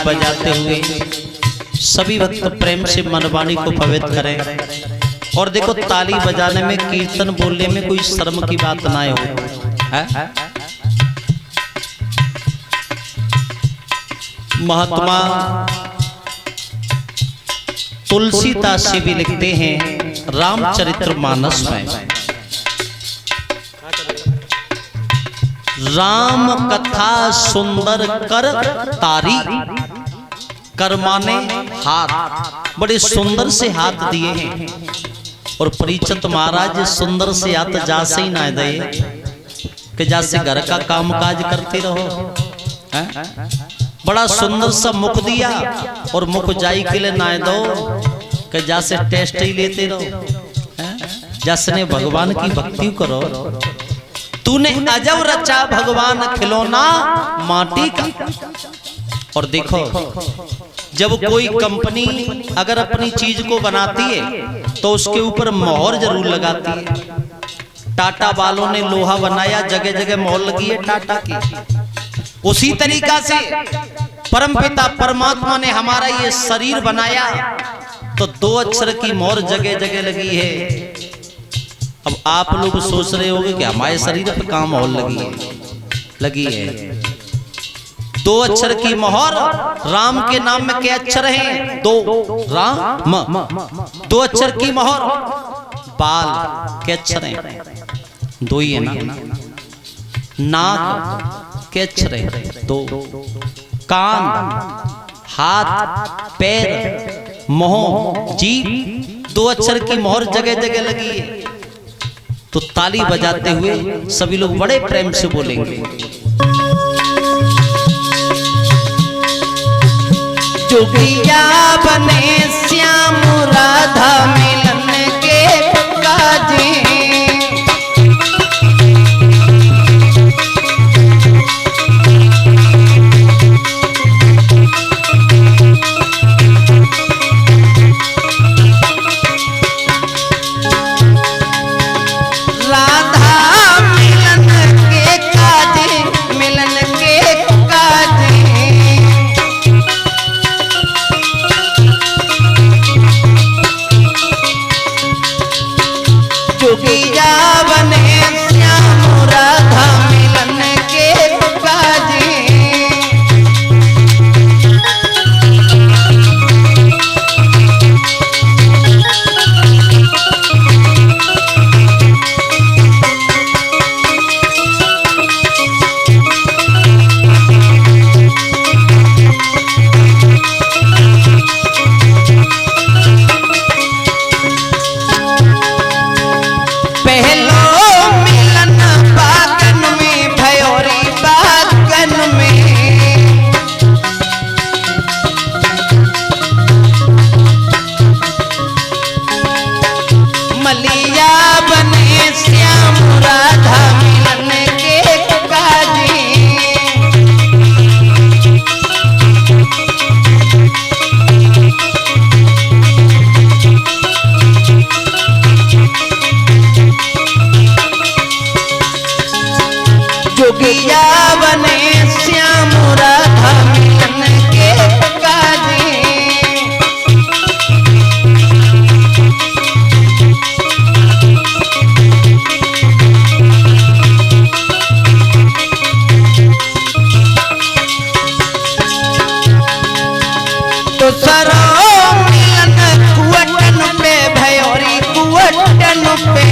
बजाते हुए सभी भक्त प्रेम से मनवाणी को पवित्र करें। और देखो ताली बजाने में, कीर्तन बोलने में कोई शर्म की बात ना हो। महात्मा तुलसीदास जी भी लिखते हैं रामचरितमानस में, राम कथा सुंदर कर तारी, कर माने हाथ, बड़े सुंदर से हाथ दिए हैं। और परीक्षित महाराज सुंदर से हाथ जासे ही ना दे कि जैसे घर का काम काज करते रहो। बड़ा सुंदर सा मुख दिया और मुख जाई के लिए ना दो कि जैसे टेस्ट ही लेते रहो। जैसे भगवान की भक्ति करो। तूने अजब रचा भगवान खिलौना माटी का। और देखो जब कोई कंपनी अगर अपनी चीज को बनाती है तो उसके ऊपर मोहर जरूर लगाती है। टाटा वालों ने लोहा बनाया, जगह जगह मोहर लगी है टाटा की। उसी तरीका से परमपिता परमात्मा ने हमारा ये शरीर बनाया तो 2 अक्षर की मोहर जगह जगह लगी है। अब आप लोग सोच रहे होंगे कि हमारे शरीर पर कहां मोहर लगी है। 2 अक्षर की मोहर। राम के नाम में क्या अक्षर हैं? 2। राम 2 अक्षर की मोहर। बाल के अक्षर हैं? 2 ही है ना। नाक के अक्षर हैं? 2। कान, हाथ, पैर, मुंह, जीभ, 2 अक्षर की मोहर जगह जगह लगी है। तो ताली बजाते हुए सभी लोग बड़े प्रेम से बोलेंगे, जोगिया बने श्याम राधा मिलन के काजे। जोगिया बने श्याम राधा मिलन के काजे। तो सरो मिलन कुवटन पे भयोरी कुवटन पे।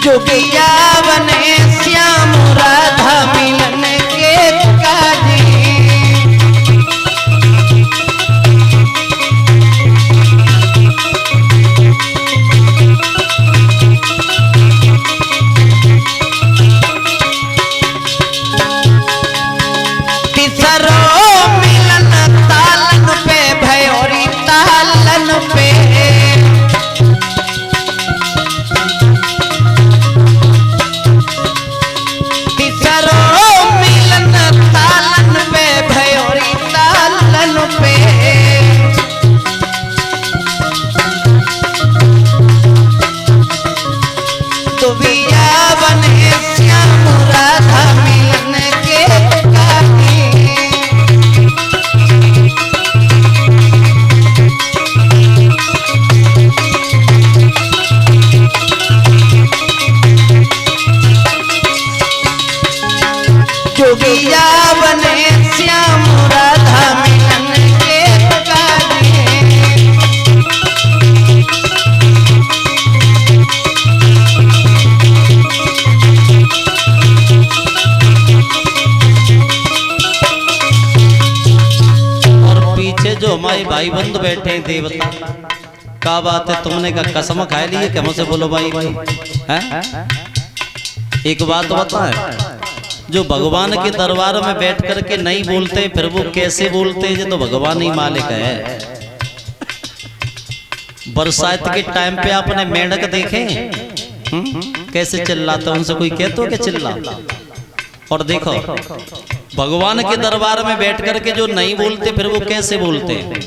जोगिया बने श्याम राधा मिलन के काजे। तीसरो मिलन तालन पे भयोरी तालन भाई बंधु बैठे हैं देवता। क्या बात है, तुमने का कसम खा ली है कि हमसे बोलो भाई है? एक बात बताएं, जो भगवान के दरबार में बैठ करके नहीं बोलते फिर वो कैसे बोलते हैं? तो भगवान ही मालिक है। बरसात के टाइम पे आपने मेंढक देखे कैसे चिल्लाता? उनसे कोई कहते हो कि चिल्ला? और देखो भगवान के दरबार में बैठ करके जो नहीं बोलते फिर वो कैसे बोलते हैं?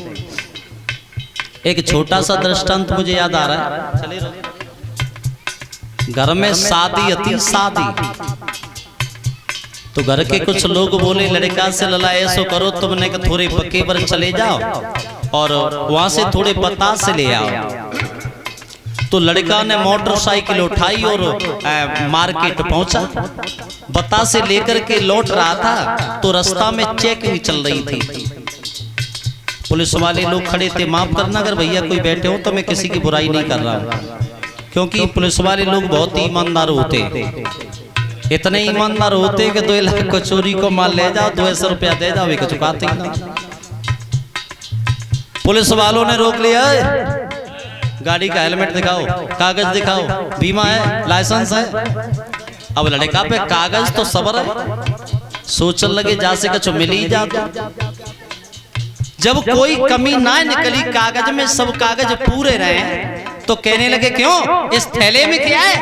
एक छोटा सा दृष्टांत मुझे याद आ रहा है। चलिए, घर में शादी अति शादी, तो घर के कुछ लोग बोले लड़का से लला ऐसो करो, तुमने कि थोड़े पक्के पर चले जाओ और वहां से थोड़े बतासे ले आओ। तो लड़का ने मोटरसाइकिल उठाई और मार्केट पहुंचा। बतासे लेकर के लौट रहा था तो रास्ता में चेकिंग चल रही थी। पुलिस वाले लोग खड़े थे। माफ करना अगर भैया कोई बैठे हो तो मैं किसी की बुराई नहीं कर रहा हूँ, क्योंकि पुलिस वाले लोग बहुत ही ईमानदार होते, इतने ईमानदार होते कि 2 लाख को चोरी को माल ले जाओ, 200 रुपया दे जाओ, वे चुकाते ही नहीं। पुलिस वालों ने रोक लिया, गाड़ी का हेलमेट दिखाओ, कागज दिखाओ, बीमा है, लाइसेंस है। अब लड़का पे कागज तो सबर है, सोचने लगे जा से कुछ मिल ही जाता। जब कोई कमी ना निकली कागज में, सब कागज पूरे रहे, तो कहने लगे क्यों इस थैले में क्या है?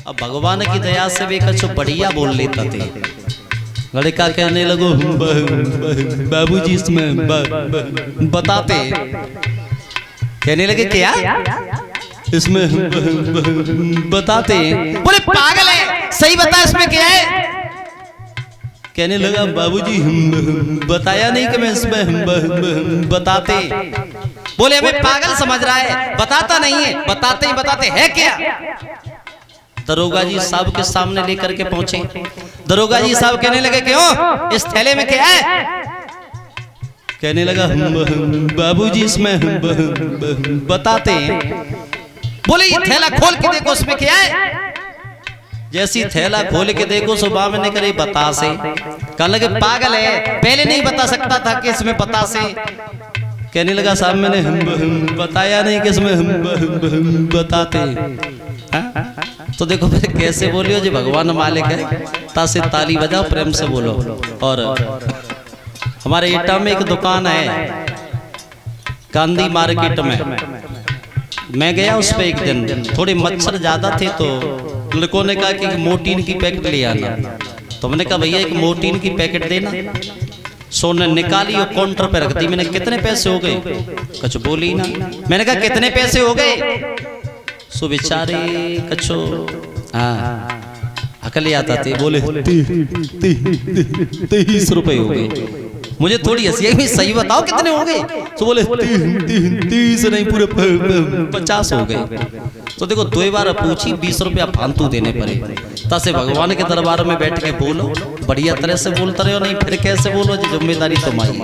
अब भगवान की दया से वे कुछ बढ़िया बोल लेता थे। लड़का कहने लगो बाबूजी इसमें बताते, कहने लगे क्या इसमें बताते? बोले पागल है, सही बता इसमें क्या है? कहने लगा बाबूजी बताया नहीं कि मैं इसमें बताते। बोले हमें पागल समझ रहा है, बताता नहीं है, बताते ही बताते है क्या? दरोगा जी साहब के सामने लेकर के पहुंचे। दरोगा जी साहब कहने लगे क्यों इस थैले में क्या है? कहने लगा बाबूजी इसमें बताते हैं। बोले ये थैला खोल के देखो उसमें क्या है? जैसी थैला खोल के देखो सुबह में नहीं करे बतासे। कहने लगे पागल है, पहले नहीं बता सकता था कि इसमें बतासे। कहने लगा साहब मैंने बताया नहीं कि इसमें बताते। तो देखो फिर कैसे बोलियो जी भगवान मालिक है। तासे ताली बजाओ, प्रेम से बोलो। और हमारे एटा में एक दुकान है गांधी मार्केट में, मैं गया उस पे एक दिन, थोड़े मच्छर ज्यादा थे तो लड़कों ने कहा कि मोटीन की पैकेट ले आना। तो मैंने कहा भैया एक मोटीन की पैकेट देना। सोने निकाली और काउंटर पे रख दी। मैंने कितने पैसे हो गए? कुछ बोली ना। मैंने कहा कितने पैसे हो गए? सो बेचारे कछो अकल आता थे, बोले 30 रुपए हो गए। मुझे थोड़ी हंसी आई, सही बताओ कितने हो गए? तो बोले 30 नहीं पूरे 50 हो गए। तो देखो 2 बार पूछी, 20 रुपया फालतू देने पड़े। तासे भगवान के दरबार में बैठ के बोलो, बढ़िया तरह से बोलते रहो, नहीं फिर कैसे बोलो, जिम्मेदारी तुम्हारी।